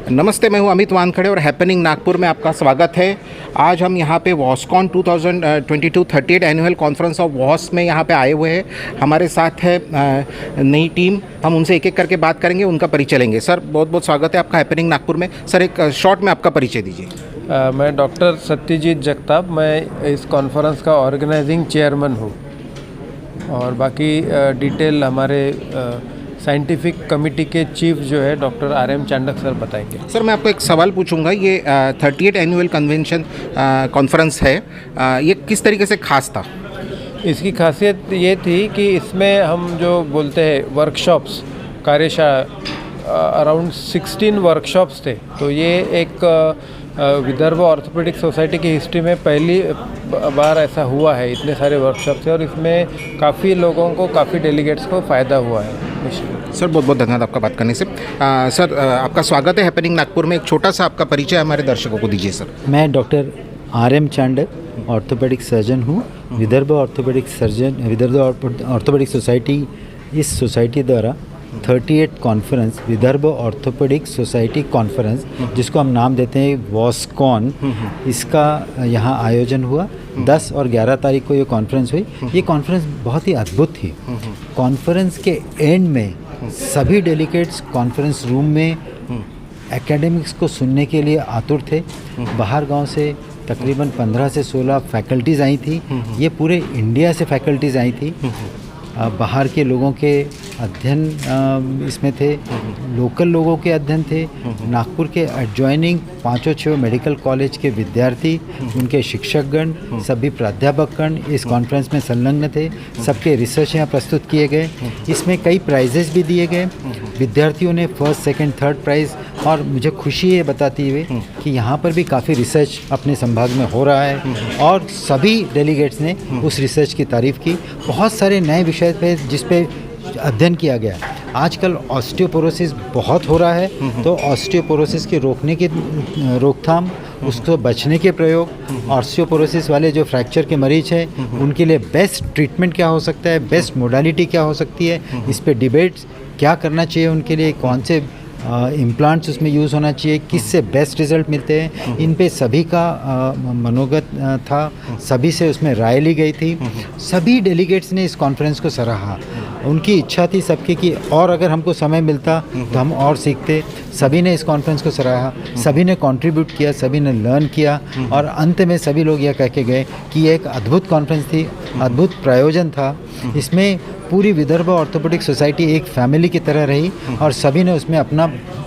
नमस्ते, मैं हूं अमित वानखड़े और हैपनिंग नागपुर में आपका स्वागत है। आज हम यहां पे वॉस्कॉन 2022 38 एनुअल कॉन्फ्रेंस ऑफ वॉस में यहां पे आए हुए हैं। हमारे साथ है नई टीम, हम उनसे एक एक करके बात करेंगे, उनका परिचय लेंगे। सर, बहुत बहुत स्वागत है आपका हैपनिंग नागपुर में। सर, एक शॉर्ट में आपका परिचय दीजिए। मैं डॉक्टर सत्यजीत जगताप, मैं इस कॉन्फ्रेंस का ऑर्गेनाइजिंग चेयरमैन हूँ और बाकी डिटेल हमारे साइंटिफिक कमेटी के चीफ जो है डॉक्टर RM चांडक सर बताएंगे। सर, मैं आपको एक सवाल पूछूंगा। ये 38 एनुअल कन्वेंशन कॉन्फ्रेंस है, ये किस तरीके से खास था? इसकी खासियत ये थी कि इसमें हम जो बोलते हैं वर्कशॉप्स, कार्यशाला, अराउंड 16 वर्कशॉप्स थे। तो ये एक विदर्भ ऑर्थोपेडिक सोसाइटी की हिस्ट्री में पहली बार ऐसा हुआ है। इतने सारे वर्कशॉप थे और इसमें काफ़ी लोगों को, काफ़ी डेलीगेट्स को फ़ायदा हुआ है। सर, बहुत बहुत धन्यवाद आपका बात करने से। सर, आपका स्वागत है हैपनिंग नागपुर में। एक छोटा सा आपका परिचय हमारे दर्शकों को दीजिए। सर, मैं doctor RM Chandak orthopaedic surgeon हूँ। विदर्भ ऑर्थोपेडिक सोसाइटी, इस सोसाइटी द्वारा 38 conference, Vidarbha orthopedic society conference, जिसको हम नाम देते हैं वॉस्कॉन, इसका यहाँ आयोजन हुआ। 10 और 11 तारीख को ये कॉन्फ्रेंस हुई। ये कॉन्फ्रेंस बहुत ही अद्भुत थी। कॉन्फ्रेंस के एंड में सभी डेलीगेट्स कॉन्फ्रेंस रूम में एकेडमिक्स को सुनने के लिए आतुर थे। बाहर गांव से तकरीबन 15 से 16 फैकल्टीज़ आई थी। ये पूरे इंडिया से फैकल्टीज़ आई थी। बाहर के लोगों के अध्ययन इसमें थे, लोकल लोगों के अध्ययन थे, नागपुर के एडजॉइनिंग 5-6 मेडिकल कॉलेज के विद्यार्थी, उनके शिक्षकगण, सभी प्राध्यापकगण इस कॉन्फ्रेंस में संलग्न थे। सबके रिसर्च यहाँ प्रस्तुत किए गए। इसमें कई प्राइजेस भी दिए गए। विद्यार्थियों ने फर्स्ट, सेकंड, थर्ड प्राइज़, और मुझे खुशी है बताते हुए कि यहाँ पर भी काफ़ी रिसर्च अपने संभाग में हो रहा है और सभी डेलीगेट्स ने उस रिसर्च की तारीफ़ की। बहुत सारे नए विषय पे जिस पे अध्ययन किया गया। आजकल ऑस्टियोपोरोसिस बहुत हो रहा है, तो ऑस्टियोपोरोसिस के रोकने की रोकथाम, उसको बचने के प्रयोग, ऑस्टियोपोरोसिस वाले जो फ्रैक्चर के मरीज हैं उनके लिए बेस्ट ट्रीटमेंट क्या हो सकता है, बेस्ट मोडालिटी क्या हो सकती है, इस पे डिबेट्स, क्या करना चाहिए उनके लिए, कौन से इम्प्लांट्स उसमें यूज़ होना चाहिए, किससे बेस्ट रिज़ल्ट मिलते हैं, इन पे सभी का मनोगत था। सभी से उसमें राय ली गई थी। सभी डेलीगेट्स ने इस कॉन्फ्रेंस को सराहा। उनकी इच्छा थी सबकी कि और अगर हमको समय मिलता तो हम और सीखते। सभी ने इस कॉन्फ्रेंस को सराहा, सभी ने कंट्रीब्यूट किया, सभी ने लर्न किया और अंत में सभी लोग यह कह के गए कि ये एक अद्भुत कॉन्फ्रेंस थी, अद्भुत प्रायोजन था। इसमें पूरी विदर्भ ऑर्थोपेडिक सोसाइटी एक फैमिली की तरह रही और सभी ने उसमें अपना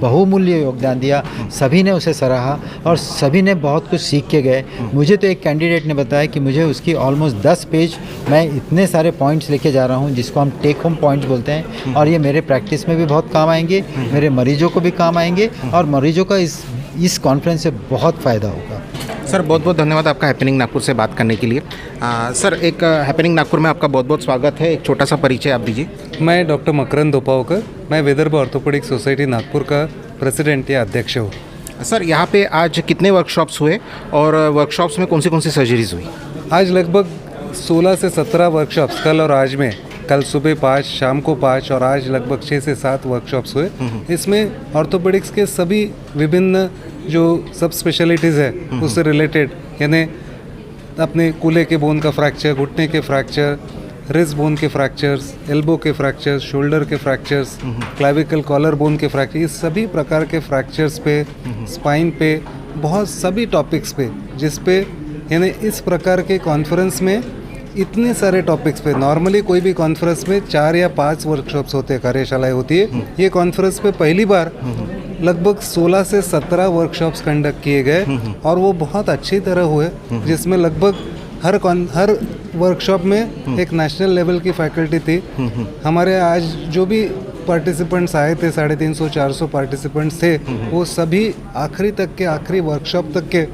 बहुमूल्य योगदान दिया। सभी ने उसे सराहा और सभी ने बहुत कुछ सीख के गए। मुझे तो एक कैंडिडेट ने बताया कि मुझे उसकी ऑलमोस्ट 10 पेज, मैं इतने सारे पॉइंट्स लेके जा रहा हूँ जिसको हम टेक होम पॉइंट्स बोलते हैं, और ये मेरे प्रैक्टिस में भी बहुत काम आएंगे, मेरे मरीजों को भी काम आएंगे और मरीजों का इस कॉन्फ्रेंस से बहुत फ़ायदा होगा। सर, बहुत बहुत धन्यवाद आपका हैपनिंग नागपुर से बात करने के लिए। सर, एक हैपनिंग नागपुर में आपका बहुत बहुत स्वागत है। एक छोटा सा परिचय आप दीजिए। मैं डॉक्टर मकरंद दोपावकर, मैं विदर्भ ऑर्थोपेडिक सोसाइटी नागपुर का प्रेसिडेंट या अध्यक्ष हूँ। सर, यहाँ पे आज कितने वर्कशॉप्स हुए और वर्कशॉप्स में कौन सी सर्जरीज हुई? आज लगभग 16 से 17 वर्कशॉप्स कल और आज में। कल सुबह 5, शाम को 5 और आज लगभग 6 से 7 वर्कशॉप्स हुए। इसमें ऑर्थोपेडिक्स के सभी विभिन्न जो सब स्पेशलिटीज़ है उससे रिलेटेड, यानी अपने कूल्हे के बोन का फ्रैक्चर, घुटने के फ्रैक्चर, रिस्ट बोन के फ्रैक्चर्स, एल्बो के फ्रैक्चर्स, शोल्डर के फ्रैक्चर्स, क्लाविकल कॉलर बोन के फ्रैक्चर, इस सभी प्रकार के फ्रैक्चर्स पे, स्पाइन पे, बहुत सभी टॉपिक्स पे, जिस पे यानी इस प्रकार के कॉन्फ्रेंस में इतने सारे टॉपिक्स पे नॉर्मली कोई भी कॉन्फ्रेंस में 4 या 5 वर्कशॉप्स होते हैं, कार्यशालाएं होती है। ये कॉन्फ्रेंस पे पहली बार लगभग 16 से 17 वर्कशॉप्स कंडक्ट किए गए और वो बहुत अच्छी तरह हुए, जिसमें लगभग हर वर्कशॉप में एक नेशनल लेवल की फैकल्टी थी। हमारे आज जो भी पार्टिसिपेंट्स आए थे, 350-400 पार्टिसिपेंट्स थे, वो सभी आखिरी तक के, आखिरी वर्कशॉप तक के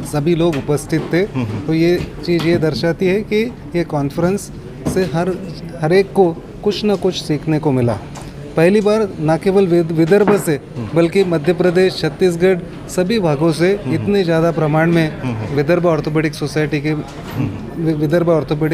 सभी लोग उपस्थित थे। तो ये चीज़ ये दर्शाती है कि ये कॉन्फ्रेंस से हर एक को कुछ ना कुछ सीखने को मिला। पहली बार न केवल विदर्भ से बल्कि मध्य प्रदेश, छत्तीसगढ़, सभी भागों से इतने ज़्यादा प्रमाण में विदर्भ ऑर्थोपेडिक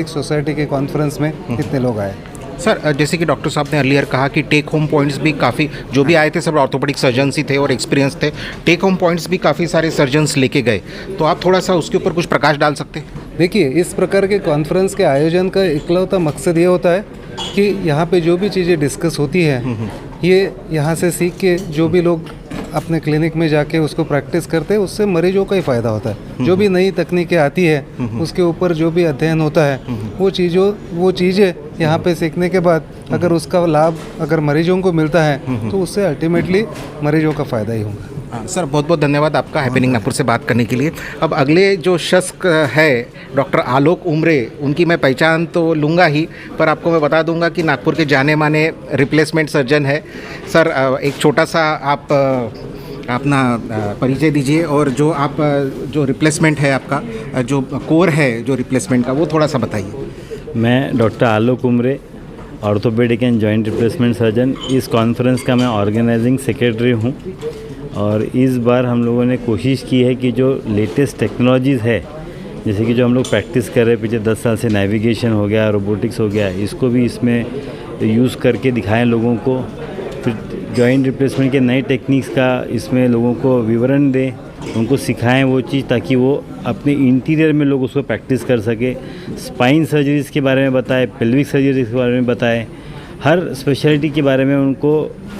सोसाइटी के कॉन्फ्रेंस में इतने लोग आए। सर जैसे कि डॉक्टर साहब ने अर्लियर कहा कि टेक होम पॉइंट्स भी काफ़ी, जो भी आए थे सब ऑर्थोपेडिक सर्जन्स ही थे और एक्सपीरियंस थे, टेक होम पॉइंट्स भी काफ़ी सारे सर्जन्स लेके गए, तो आप थोड़ा सा उसके ऊपर कुछ प्रकाश डाल सकते हैं? देखिए, इस प्रकार के कॉन्फ्रेंस के आयोजन का इकलौता मकसद ये होता है कि यहाँ पे जो भी चीज़ें डिस्कस होती है ये यहाँ से सीख के जो भी लोग अपने क्लिनिक में जाके उसको प्रैक्टिस करते हैं, उससे मरीजों का ही फ़ायदा होता है। जो भी नई तकनीकें आती है उसके ऊपर जो भी अध्ययन होता है वो चीज़ें यहाँ पे सीखने के बाद अगर उसका लाभ अगर मरीजों को मिलता है तो उससे अल्टीमेटली मरीजों का फ़ायदा ही होगा। हाँ, सर बहुत बहुत धन्यवाद आपका हैपनिंग नागपुर से बात करने के लिए। अब अगले जो शख्स है डॉक्टर आलोक उमरे, उनकी मैं पहचान तो लूँगा ही, पर आपको मैं बता दूंगा कि नागपुर के जाने माने रिप्लेसमेंट सर्जन है। सर एक छोटा सा आप अपना परिचय दीजिए और जो आप जो रिप्लेसमेंट है आपका जो कोर है जो रिप्लेसमेंट का, वो थोड़ा सा बताइए। मैं doctor Alok Umare, orthopaedic and joint replacement surgeon, इस कॉन्फ्रेंस का मैं ऑर्गेनाइजिंग सेक्रेटरी हूँ। और इस बार हम लोगों ने कोशिश की है कि जो लेटेस्ट टेक्नोलॉजीज़ है, जैसे कि जो हम लोग प्रैक्टिस कर रहे हैं पिछले 10 साल से, नेविगेशन हो गया, रोबोटिक्स हो गया, इसको भी इसमें यूज़ करके दिखाएं लोगों को। फिर जॉइंट रिप्लेसमेंट के नए टेक्निक्स का इसमें लोगों को विवरण दें, उनको सिखाएं वो चीज़, ताकि वो अपने इंटीरियर में लोग उसको प्रैक्टिस कर सके। स्पाइन सर्जरीज़ के बारे में बताएं, पेल्विक सर्जरीज़ के बारे में बताएं, हर स्पेशलिटी के बारे में उनको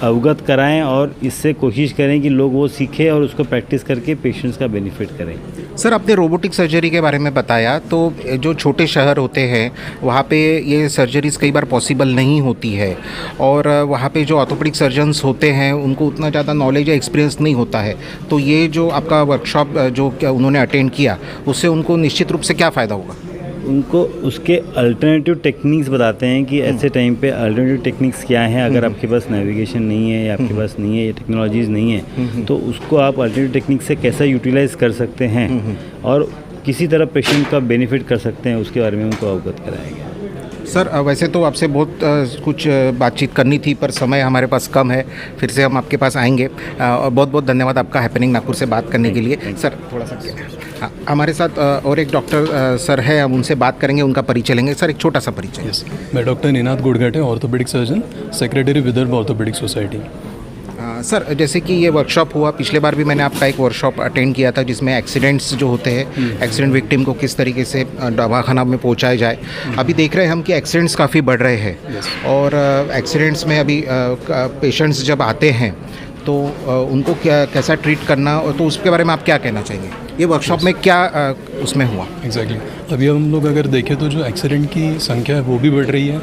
अवगत कराएं और इससे कोशिश करें कि लोग वो सीखें और उसको प्रैक्टिस करके पेशेंट्स का बेनिफिट करें। सर आपने रोबोटिक सर्जरी के बारे में बताया, तो जो छोटे शहर होते हैं वहाँ पे ये सर्जरीज़ कई बार पॉसिबल नहीं होती है और वहाँ पे जो ऑर्थोपेडिक सर्जन्स होते हैं उनको उतना ज़्यादा नॉलेज या एक्सपीरियंस नहीं होता है, तो ये जो आपका वर्कशॉप जो उन्होंने अटेंड किया उससे उनको निश्चित रूप से क्या फ़ायदा होगा? उनको उसके अल्टरनेटिव टेक्निक्स बताते हैं कि ऐसे टाइम पे अल्टरनेटिव टेक्निक्स क्या हैं। अगर आपके पास नेविगेशन नहीं है या आपके पास नहीं है, ये टेक्नोलॉजीज़ नहीं है, तो उसको आप अल्टरनेटिव टेक्निक से कैसा यूटिलाइज़ कर सकते हैं और किसी तरह पेशेंट का बेनिफिट कर सकते हैं, उसके बारे में उनको अवगत कराया गया। सर वैसे तो आपसे बहुत कुछ बातचीत करनी थी, पर समय हमारे पास कम है, फिर से हम आपके पास आएंगे। और बहुत बहुत धन्यवाद आपका हैपनिंग नागपुर से बात करने के लिए। सर थोड़ा सा हाँ, हमारे साथ और एक डॉक्टर सर है, हम उनसे बात करेंगे, उनका परिचय लेंगे। सर एक छोटा सा परिचय। मैं doctor Ninad Gudghate, orthopedic surgeon, secretary Vidarbha orthopedic society. Sir जैसे कि ये वर्कशॉप हुआ, पिछले बार भी मैंने आपका एक वर्कशॉप अटेंड किया था जिसमें एक्सीडेंट्स जो होते हैं, एक्सीडेंट विक्टिम को किस तरीके से दवाखाना में पहुंचाया जाए। अभी देख रहे हैं हम कि एक्सीडेंट्स काफ़ी बढ़ रहे हैं और एक्सीडेंट्स में अभी पेशेंट्स जब आते हैं तो उनको कैसा ट्रीट करना, तो उसके बारे में आप क्या कहना चाहेंगे? ये वर्कशॉप में क्या उसमें हुआ? एग्जैक्टली अभी हम लोग अगर देखें तो जो एक्सीडेंट की संख्या है वो भी बढ़ रही है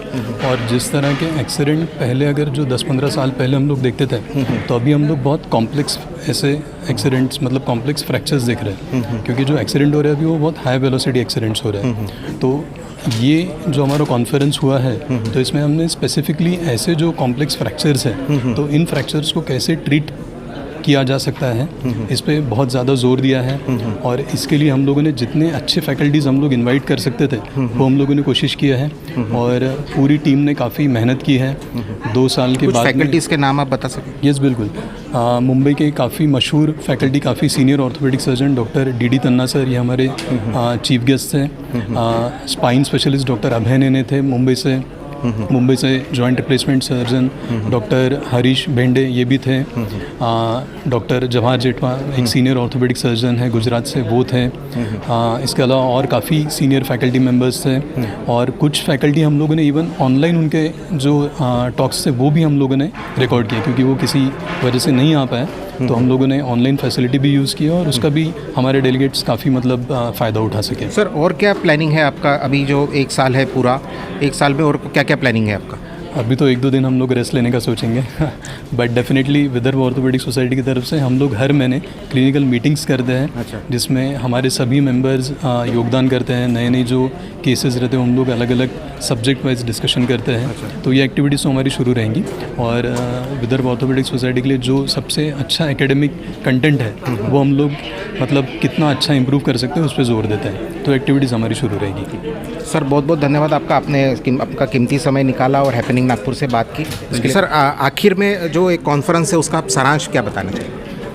और जिस तरह के एक्सीडेंट पहले अगर जो 10-15 साल पहले हम लोग देखते थे, तो अभी हम लोग बहुत कॉम्प्लेक्स ऐसे एक्सीडेंट्स, मतलब कॉम्प्लेक्स फ्रैक्चर्स देख रहे हैं, क्योंकि जो एक्सीडेंट हो रहे हैं अभी वो बहुत हाई वेलोसिटी एक्सीडेंट्स हो रहे हैं। तो ये जो हमारा कॉन्फ्रेंस हुआ है, तो इसमें हमने स्पेसिफिकली ऐसे जो कॉम्प्लेक्स फ्रैक्चर्स हैं, तो इन फ्रैक्चर्स को कैसे ट्रीट किया जा सकता है, इस पे बहुत ज़्यादा जोर दिया है। और इसके लिए हम लोगों ने जितने अच्छे फैकल्टीज़ हम लोग इनवाइट कर सकते थे वो हम लोगों ने कोशिश किया है और पूरी टीम ने काफ़ी मेहनत की है। 2 साल के बाद फैकल्टीज़ के नाम आप बता सकें? यस बिल्कुल। मुंबई के काफ़ी मशहूर फैकल्टी, काफ़ी senior orthopaedic surgeon doctor D तन्ना सर, ये हमारे चीफ गेस्ट थे। स्पाइन स्पेशलिस्ट डॉक्टर अभय नेने थे मुंबई से joint replacement surgeon doctor Harish भेंडे ये भी थे। डॉक्टर जवाहर जेठवा एक सीनियर ऑर्थोपेडिक सर्जन है गुजरात से, वो थे। इसके अलावा और काफ़ी सीनियर फैकल्टी मेंबर्स थे और कुछ फैकल्टी हम लोगों ने इवन ऑनलाइन उनके जो टॉक्स थे वो भी हम लोगों ने रिकॉर्ड किए, क्योंकि वो किसी वजह से नहीं आ पाए, तो हम लोगों ने ऑनलाइन फैसिलिटी भी यूज़ किया और उसका भी हमारे डेलीगेट्स काफ़ी मतलब फ़ायदा उठा सके। सर और क्या प्लानिंग है आपका? अभी जो 1 साल है पूरा, 1 साल में और क्या क्या प्लानिंग है आपका? अभी तो 1-2 दिन हम लोग रेस्ट लेने का सोचेंगे but definitely Vidarbha orthopedic society की तरफ से हम लोग हर महीने क्लिनिकल मीटिंग्स करते हैं। अच्छा। जिसमें हमारे सभी मेंबर्स योगदान करते हैं। नए नए जो केसेस रहते हैं हम लोग अलग अलग सब्जेक्ट वाइज डिस्कशन करते हैं। अच्छा। तो ये एक्टिविटीज़ तो हमारी शुरू रहेंगी और विदर्भ ऑर्थोपेडिक सोसाइटी के लिए जो सबसे अच्छा एकेडमिक कंटेंट है वो हम लोग मतलब कितना अच्छा इंप्रूव कर सकते हैं उस पर जोर देते हैं। तो एक्टिविटीज़ हमारी शुरू रहेगी। सर बहुत बहुत धन्यवाद आपका, आपने आपका कीमती समय निकाला और हैपनिंग नागपुर से बात की। सर आखिर में जो एक कॉन्फ्रेंस है उसका आप सारांश क्या बताना चाहिए?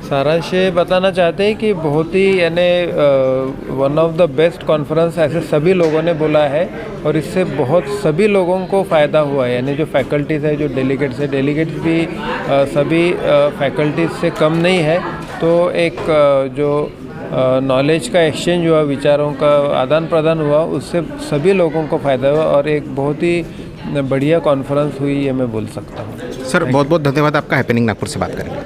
सारांश ये बताना चाहते हैं कि बहुत ही यानी one of the best conference ऐसे सभी लोगों ने बोला है और इससे बहुत सभी लोगों को फ़ायदा हुआ है। यानी जो फैकल्टीज़ है, जो डेलीगेट्स है, डेलीगेट्स भी सभी फैकल्टीज़ से कम नहीं है। तो एक जो नॉलेज का एक्सचेंज हुआ, विचारों का आदान प्रदान हुआ, उससे सभी लोगों को फ़ायदा हुआ और एक बहुत ही बढ़िया कॉन्फ्रेंस हुई, ये मैं बोल सकता हूँ। सर बहुत बहुत धन्यवाद आपका। हैपनिंग नागपुर से बात करेंगे।